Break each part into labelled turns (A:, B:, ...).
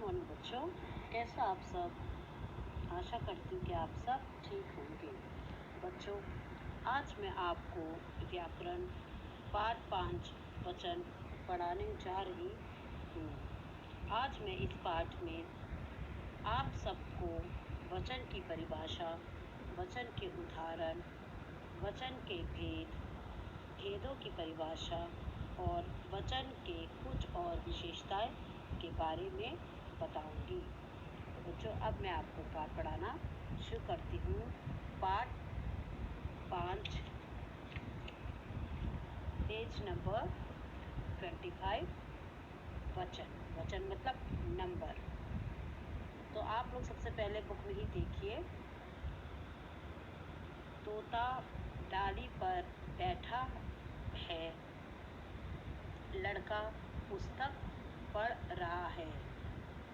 A: Morning बच्चों, कैसा आप सब। आशा करती हूँ कि आप सब ठीक होंगे। बच्चों, आज मैं आपको व्याकरण पाठ 5 वचन पढ़ाने जा रही हूँ। आज मैं इस पाठ में आप सबको वचन की परिभाषा, वचन के उदाहरण, वचन के भेदों की परिभाषा और वचन के कुछ और विशेषताएं के बारे में बताऊंगी। तो बच्चों, अब मैं आपको पाठ पढ़ाना शुरू करती हूँ। पाठ 5, पेज नंबर 25। वचन मतलब नंबर। तो आप लोग सबसे पहले बुक में ही देखिए। तोता डाली पर बैठा है, लड़का पुस्तक पढ़ रहा है।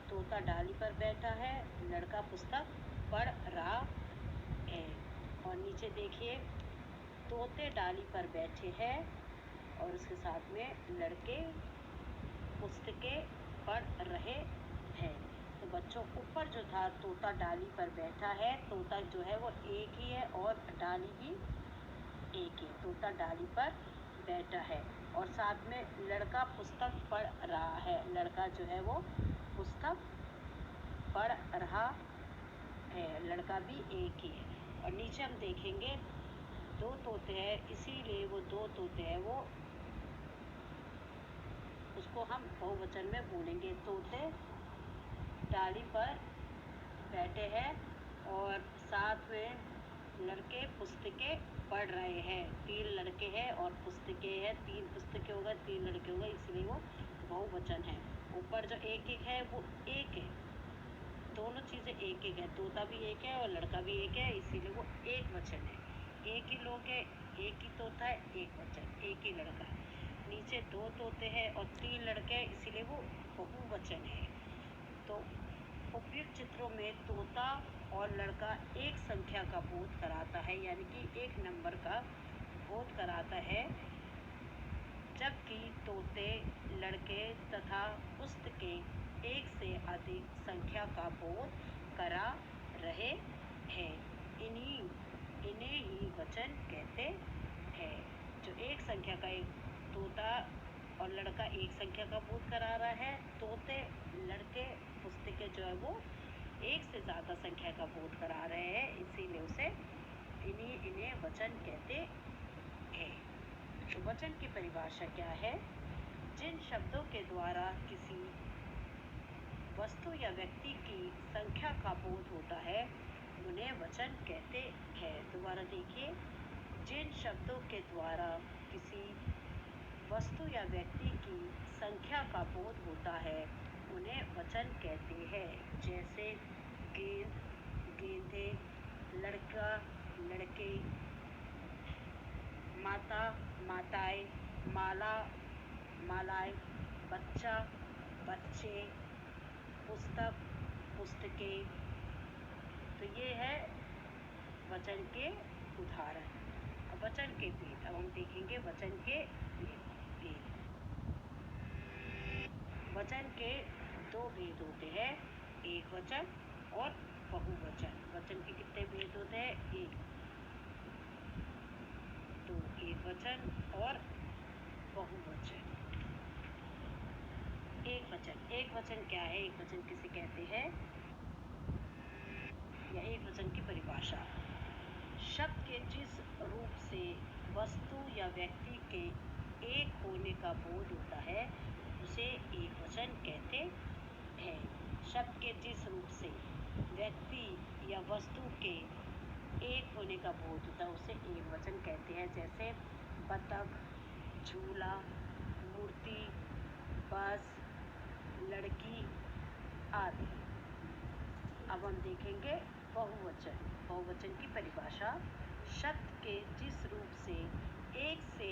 A: तोता डाली पर बैठा है, लड़का पुस्तक पढ़ रहा है। और नीचे देखिए, तोते डाली पर बैठे हैं और उसके साथ में लड़के पुस्तकें पढ़ रहे हैं। तो बच्चों, ऊपर जो था तोता डाली पर बैठा है, तोता जो है वो एक ही है और डाली भी एक ही। तोता डाली पर बैठा है और साथ में लड़का पुस्तक पढ़ रहा है। लड़का जो है वो पुस्तक पढ़ रहा है, लड़का भी एक ही है। और नीचे हम देखेंगे 2 तोते हैं, इसीलिए वो 2 तोते हैं, वो उसको हम बहुवचन में बोलेंगे। तोते डाली पर बैठे हैं और साथ में लड़के पुस्तकें पढ़ रहे हैं। 3 लड़के हैं और पुस्तकें हैं। 3 पुस्तकें होगा, 3 लड़के होगा, इसलिए वो बहुवचन है। ऊपर जो एक है वो एक है, दोनों चीज़ें एक है। तोता भी एक है और लड़का भी एक है, इसीलिए वो एक वचन है। एक ही लोग है, एक ही तोता है, एक वचन, एक ही लड़का है। नीचे 2 तोते हैं और 3 लड़के हैं, इसीलिए वो बहुवचन है। तो उपयुक्त चित्रों में तोता और लड़का एक संख्या का बोध कराता है, यानी कि एक नंबर का बोध कराता है, जबकि तोते, लड़के तथा पुस्तकें एक से अधिक संख्या का बोध करा रहे हैं। इन्हें ही वचन कहते हैं। जो एक संख्या का, एक तोता और लड़का एक संख्या का बोध करा रहा है, तोते, लड़के, पुस्तकें जो है वो एक से ज़्यादा संख्या का बोध करा रहे हैं, इसीलिए उसे इन्हें वचन कहते हैं। तो वचन की परिभाषा क्या है? जिन शब्दों के द्वारा किसी वस्तु या व्यक्ति की संख्या का बोध होता है, उन्हें वचन कहते हैं। दोबारा देखिए, जिन शब्दों के द्वारा किसी वस्तु या व्यक्ति की संख्या का बोध होता है, उन्हें वचन कहते हैं। जैसे गेंद, गेंदे, लड़का, लड़के, माता, माताएं, माला, मालाएं, बच्चा, बच्चे, पुस्तक, पुस्तकें। तो ये है वचन के उदाहरण। अब वचन के भेद, अब हम देखेंगे वचन के भेद। वचन के 2 भेद होते हैं, एक वचन और बहुवचन। वचन के कितने भेद होते हैं? एक। तो एक वचन और बहुवचन। एक वचन क्या है? एक वचन किसे कहते हैं? या एक वचन की परिभाषा, शब्द के जिस रूप से वस्तु या व्यक्ति के एक होने का बोध होता है, उसे एक वचन कहते हैं। शब्द के जिस रूप से व्यक्ति या वस्तु के एक होने का बोध होता है, उसे एक वचन कहते हैं। जैसे बतख, झूला, मूर्ति, बस, लड़की आदि। अब हम देखेंगे बहुवचन। बहुवचन की परिभाषा, शब्द के जिस रूप से एक से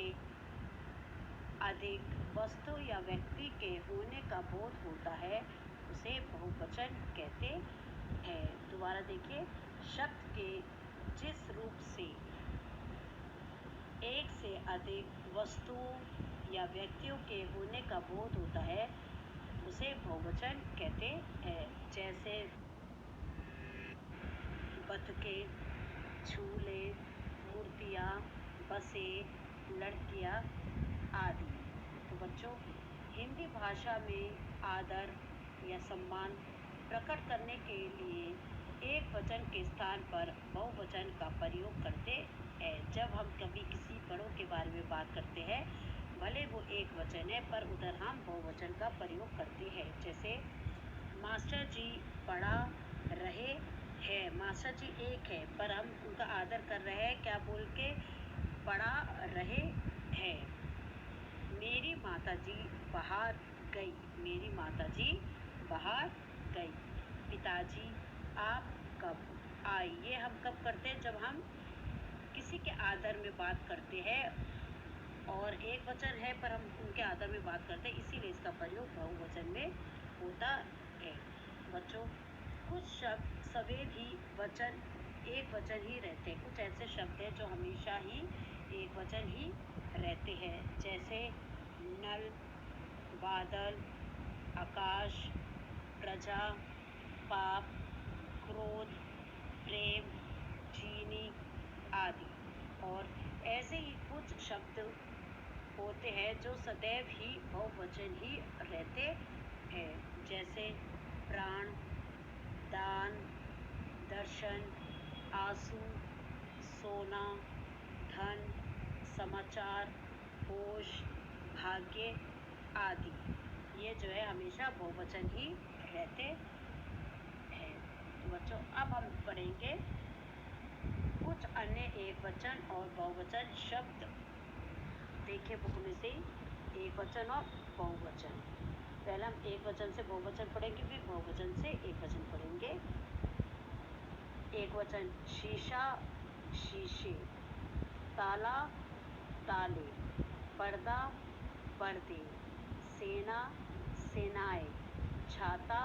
A: अधिक वस्तु या व्यक्ति के होने का बोध होता है, उसे बहुवचन कहते हैं। दोबारा देखिए, शब्द के जिस रूप से एक से अधिक वस्तुओं या व्यक्तियों के होने का बोध होता है, उसे बहुवचन कहते हैं। जैसे बतखें, झूले, मूर्तियाँ, बसें, लड़कियाँ आदि। तो बच्चों, हिंदी भाषा में आदर या सम्मान प्रकट करने के लिए एक वचन के स्थान पर बहुवचन का प्रयोग करते हैं। जब हम कभी किसी बड़ों के बारे में बात करते हैं, भले वो एक वचन है, पर उधर हम बहुवचन का प्रयोग करते हैं। जैसे मास्टर जी पढ़ा रहे हैं। मास्टर जी एक है, पर हम उनका आदर कर रहे हैं, क्या बोल के? पढ़ा रहे हैं। मेरी माताजी बाहर गई। मेरी माताजी बाहर गई। पिताजी आप कब आए? ये हम कब करते हैं? जब हम किसी के आदर में बात करते हैं और एक वचन है पर हम उनके आदर में बात करते हैं, इसीलिए इसका प्रयोग बहुवचन में होता है। बच्चों, कुछ शब्द सवेदी वचन एक वचन ही रहते हैं। कुछ ऐसे शब्द हैं जो हमेशा ही एक वचन ही रहते हैं। जैसे नल, बादल, आकाश, प्रजा, पाप, क्रोध, प्रेम, चीनी आदि। और ऐसे ही कुछ शब्द होते हैं जो सदैव ही बहुवचन ही रहते हैं। जैसे प्राण, दान, दर्शन, आंसू, सोना, धन, समाचार, होश, भाग्य आदि। ये जो है हमेशा बहुवचन ही रहते हैं। तो बच्चों, अब हम पढ़ेंगे कुछ अन्य एक वचन और बहुवचन शब्द। देखिए बुक में से एक वचन और बहुवचन। पहले हम एक वचन से बहुवचन पढ़ेंगे, फिर बहुवचन से एक वचन पढ़ेंगे। एक वचन शीशा, शीशे, ताला, ताले, पर्दा, पर्दे, सेना, सेनाएं, छाता,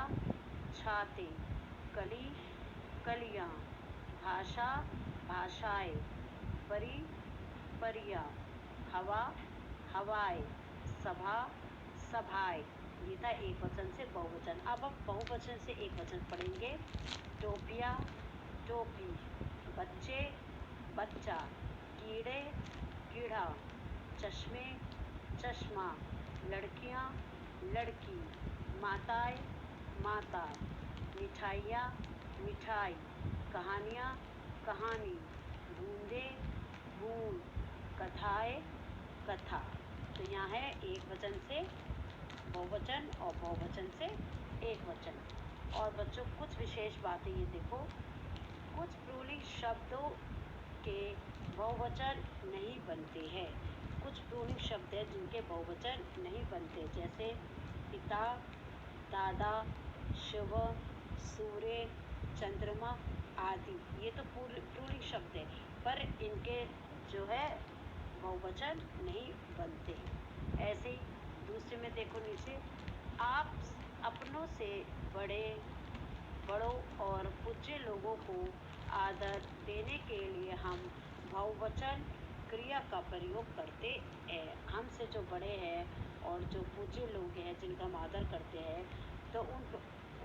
A: छाते, कली, कलियां, भाषा, भाषाएं, परी, परियां, हवा, हवाएं, सभा, सभाएं। ये था एक वचन से बहुवचन। अब हम बहुवचन से एक वचन पढ़ेंगे। टोपिया, टोपी, बच्चे, बच्चा, कीड़े, कीड़ा, चश्मे, चश्मा, लड़कियां, लड़की, माताएं, माता, मिठाइयाँ, मिठाई, कहानियाँ, कहानी, बूंदे, बूंद, कथाएं, कथा। तो यहाँ है एक वचन से बहुवचन और बहुवचन से एक वचन। और बच्चों, कुछ विशेष बातें ये देखो। कुछ प्लूरल शब्दों के बहुवचन नहीं बनते हैं। कुछ प्लूरल शब्द हैं जिनके बहुवचन नहीं बनते। जैसे पिता, दादा, शिव, सूर्य, चंद्रमा आदि। ये तो प्लूरल शब्द है, पर इनके जो है बहुवचन नहीं बनते। ऐसे ही दूसरे में देखो नीचे, आप अपनों से बड़ों और पूज्य लोगों को आदर देने के लिए हम बहुवचन क्रिया का प्रयोग करते हैं। हमसे जो बड़े हैं और जो पूज्य लोग हैं जिनका हम आदर करते हैं, तो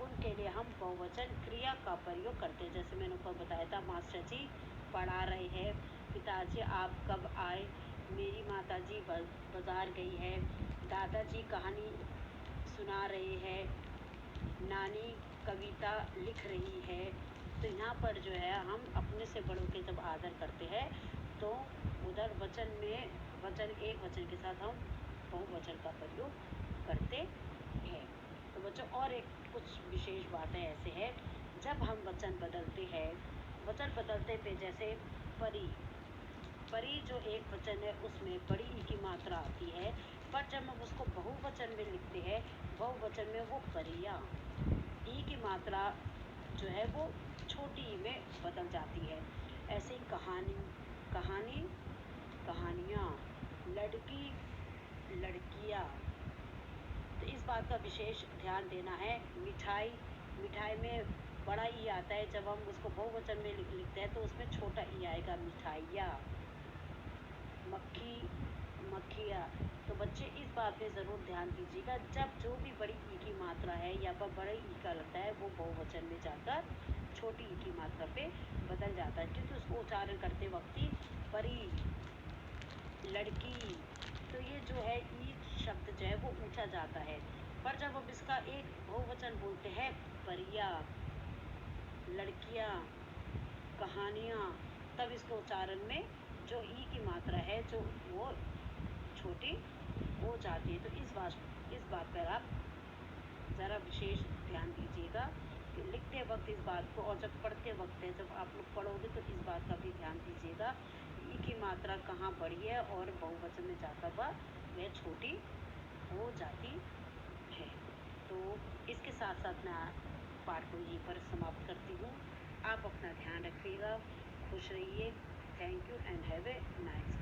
A: उनके लिए हम बहुवचन क्रिया का प्रयोग करते हैं। जैसे मैंने ऊपर बताया था, मास्टर जी पढ़ा रहे हैं। पिताजी आप कब आए? मेरी माताजी बाजार गई है। दादाजी कहानी सुना रहे हैं। नानी कविता लिख रही है। तो यहाँ पर जो है हम अपने से बड़ों के जब आदर करते हैं, तो उधर वचन में एक वचन के साथ हम बहुवचन का प्रयोग करते हैं। तो बच्चों, और एक कुछ विशेष बातें ऐसे हैं, जब हम वचन बदलते हैं, वचन बदलते पे जैसे परी जो एक वचन है उसमें बड़ी ई की मात्रा आती है, पर जब हम उसको बहुवचन में लिखते हैं, बहुवचन में वो परियां ई की मात्रा जो है वो छोटी ई में बदल जाती है। ऐसे ही कहानी, कहानी, कहानियाँ, लड़की, लड़कियाँ। तो इस बात का विशेष ध्यान देना है। मिठाई, मिठाई में बड़ा ई आता है, जब हम उसको बहुवचन में लिखते हैं तो उसमें छोटा ई आएगा, मिठाइयाँ। मक्खी, मक्खियाँ। तो बच्चे इस बात पे ज़रूर ध्यान दीजिएगा, जब जो भी बड़ी ई की मात्रा है या पर बड़े ई का लगता है वो बहुवचन में जाकर छोटी ई की मात्रा पे बदल जाता है, क्योंकि उसको उच्चारण करते वक्त ही परी, लड़की, तो ये जो है ई शब्द जो है वो ऊंचा जाता है। पर जब अब इसका एक बहुवचन बोलते हैं, परियां, लड़कियां, कहानियाँ, तब इसके उच्चारण में जो ई की मात्रा है जो वो छोटी हो जाती है। तो इस बात पर आप ज़रा विशेष ध्यान दीजिएगा कि लिखते वक्त इस बात को, और जब पढ़ते वक्त है, जब आप लोग पढ़ोगे तो इस बात का भी ध्यान दीजिएगा ई की मात्रा कहाँ बड़ी है और बहुवचन में जाता हुआ वह छोटी हो जाती है। तो इसके साथ साथ मैं पाठ को यहीं पर समाप्त करती हूँ। आप अपना ध्यान रखिएगा, खुश रहिए। Thank you and have a nice